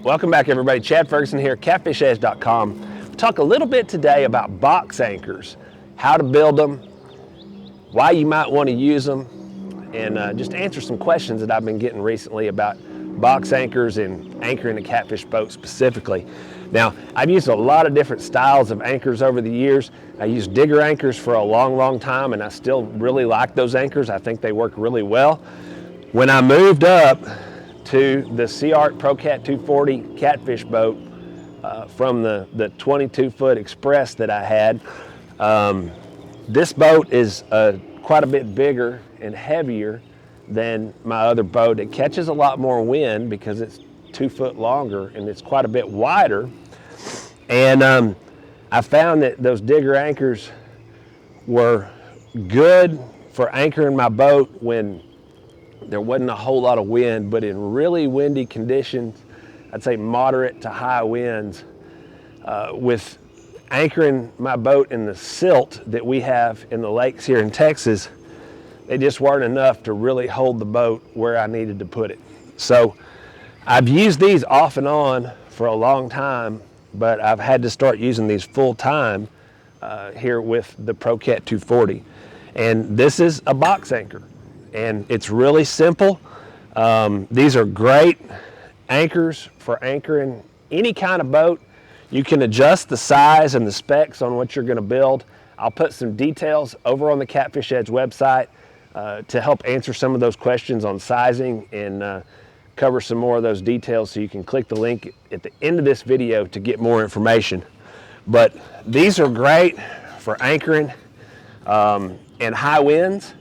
Welcome back, everybody. Chad Ferguson here, catfishedge.com. We'll talk a little bit today about box anchors, how to build them, why you might want to use them, and just answer some questions that I've been getting recently about box anchors and anchoring a catfish boat specifically. Now, I've used a lot of different styles of anchors over the years. I used digger anchors for a long time, and I still really like those anchors. I think they work really well. When I moved up to the SeaArk ProCat 240 catfish boat from the 22-foot Express that I had, this boat is quite a bit bigger and heavier than my other boat. It catches a lot more wind because it's 2 foot longer and it's quite a bit wider. And I found that those digger anchors were good for anchoring my boat when there wasn't a whole lot of wind, but in really windy conditions, I'd say moderate to high winds, with anchoring my boat in the silt that we have in the lakes here in Texas, they just weren't enough to really hold the boat where I needed to put it. So I've used these off and on for a long time, but I've had to start using these full time here with the ProCat 240. And this is a box anchor, and it's really simple. These are great anchors for anchoring any kind of boat. You can adjust the size and the specs on what you're going to build. I'll put some details over on the Catfish Edge website to help answer some of those questions on sizing and cover some more of those details, so you can click the link at the end of this video to get more information. But these are great for anchoring in high winds.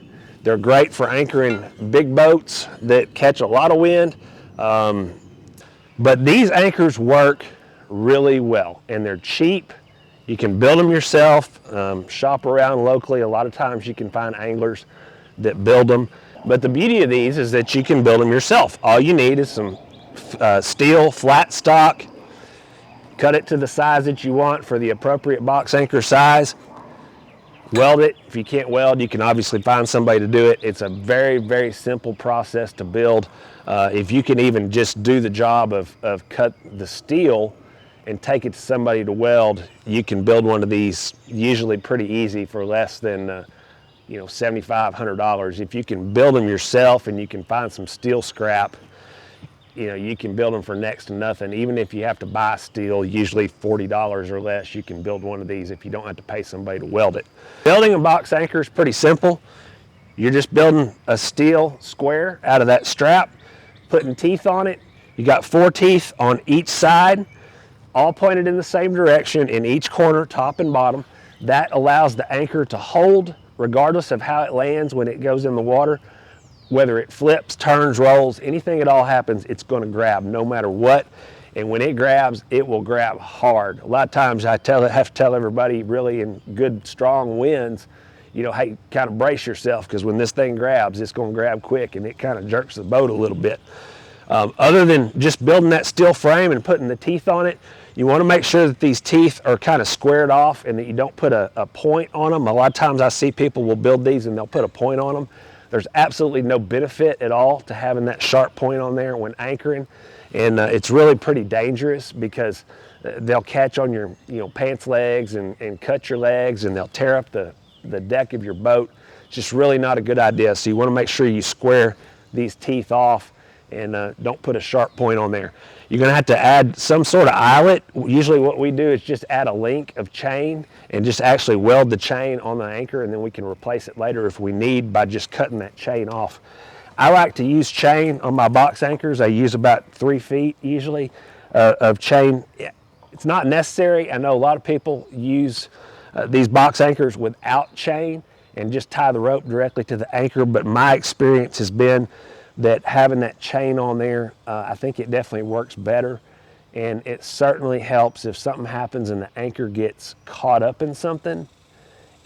They're great for anchoring big boats that catch a lot of wind. But these anchors work really well, and they're cheap. You can build them yourself, shop around locally. A lot of times you can find anglers that build them. But the beauty of these is that you can build them yourself. All you need is some steel flat stock. Cut it to the size that you want for the appropriate box anchor size. Weld it. If you can't weld, you can obviously find somebody to do it. It's a very simple process to build. If you can even just do the job of cut the steel and take it to somebody to weld, you can build one of these usually pretty easy for less than $7,500. If you can build them yourself and you can find some steel scrap, you can build them for next to nothing. Even if you have to buy steel, usually $40 or less, you can build one of these if you don't have to pay somebody to weld it. Building a box anchor is pretty simple. You're just building a steel square out of that strap, putting teeth on it. You got 4 teeth on each side, all pointed in the same direction in each corner, top and bottom. That allows the anchor to hold regardless of how it lands when it goes in the water. Whether it flips, turns, rolls, anything at all happens, it's going to grab no matter what. And when it grabs, it will grab hard. A lot of times I have to tell everybody, really in good, strong winds, hey, kind of brace yourself, because when this thing grabs, it's going to grab quick, and it kind of jerks the boat a little bit. Other than just building that steel frame and putting the teeth on it, you want to make sure that these teeth are kind of squared off and that you don't put a point on them. A lot of times I see people will build these and they'll put a point on them. There's absolutely no benefit at all to having that sharp point on there when anchoring. And it's really pretty dangerous, because they'll catch on your pants legs and cut your legs, and they'll tear up the deck of your boat. It's just really not a good idea. So you want to make sure you square these teeth off and don't put a sharp point on there. You're going to have to add some sort of eyelet. Usually what we do is just add a link of chain and just actually weld the chain on the anchor, and then we can replace it later if we need by just cutting that chain off. I like to use chain on my box anchors. I use about 3 feet usually of chain. It's not necessary. I know a lot of people use these box anchors without chain and just tie the rope directly to the anchor, but my experience has been that having that chain on there, I think it definitely works better. And it certainly helps if something happens and the anchor gets caught up in something.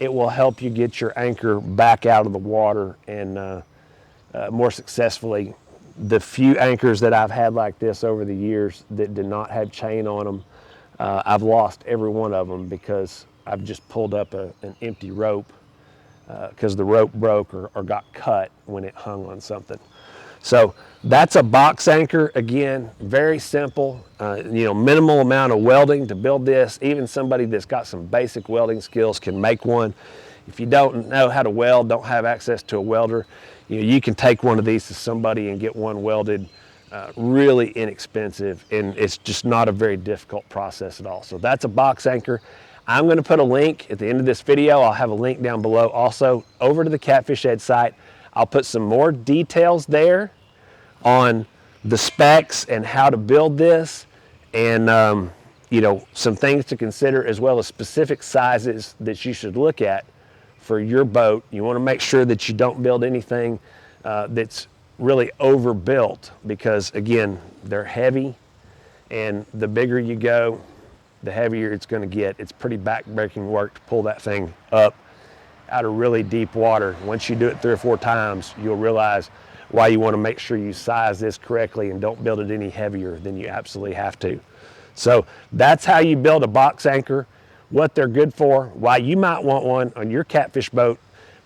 It will help you get your anchor back out of the water and more successfully. The few anchors that I've had like this over the years that did not have chain on them, I've lost every one of them because I've just pulled up an empty rope because the rope broke or got cut when it hung on something. So that's a box anchor. Again, very simple, minimal amount of welding to build this. Even somebody that's got some basic welding skills can make one. If you don't know how to weld, don't have access to a welder, you can take one of these to somebody and get one welded, really inexpensive, and it's just not a very difficult process at all. So that's a box anchor. I'm going to put a link at the end of this video. I'll have a link down below also over to the Catfish Edge site. I'll put some more details there on the specs and how to build this, and some things to consider, as well as specific sizes that you should look at for your boat. You want to make sure that you don't build anything that's really overbuilt, because again, they're heavy, and the bigger you go, the heavier it's going to get. It's pretty back-breaking work to pull that thing up out of really deep water. Once you do it 3 or 4 times, you'll realize why you want to make sure you size this correctly and don't build it any heavier than you absolutely have to. So that's how you build a box anchor, what they're good for, why you might want one on your catfish boat.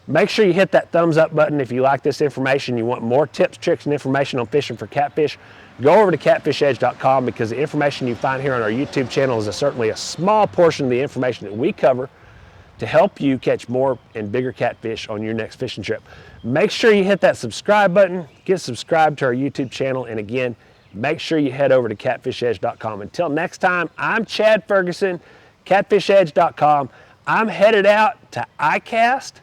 Make sure you hit that thumbs up button if you like this information. You want more tips, tricks, and information on fishing for catfish. Go over to catfishedge.com, because the information you find here on our YouTube channel is certainly a small portion of the information that we cover to help you catch more and bigger catfish on your next fishing trip. Make sure you hit that subscribe button, get subscribed to our YouTube channel, and again, make sure you head over to catfishedge.com. Until next time, I'm Chad Ferguson, catfishedge.com. I'm headed out to ICAST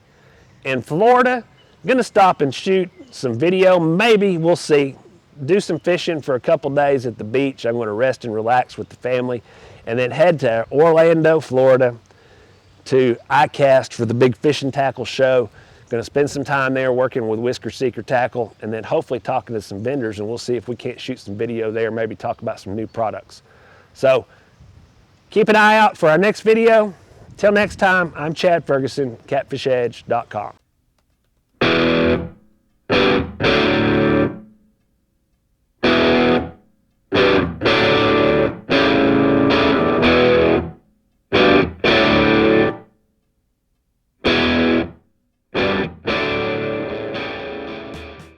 in Florida. I'm gonna stop and shoot some video, maybe, we'll see. Do some fishing for a couple days at the beach. I'm gonna rest and relax with the family, and then head to Orlando, Florida to ICAST for the big fishing tackle show. Gonna spend some time there working with Whisker Seeker Tackle, and then hopefully talking to some vendors, and we'll see if we can't shoot some video there, maybe talk about some new products. So keep an eye out for our next video. Till next time, I'm Chad Ferguson, catfishedge.com.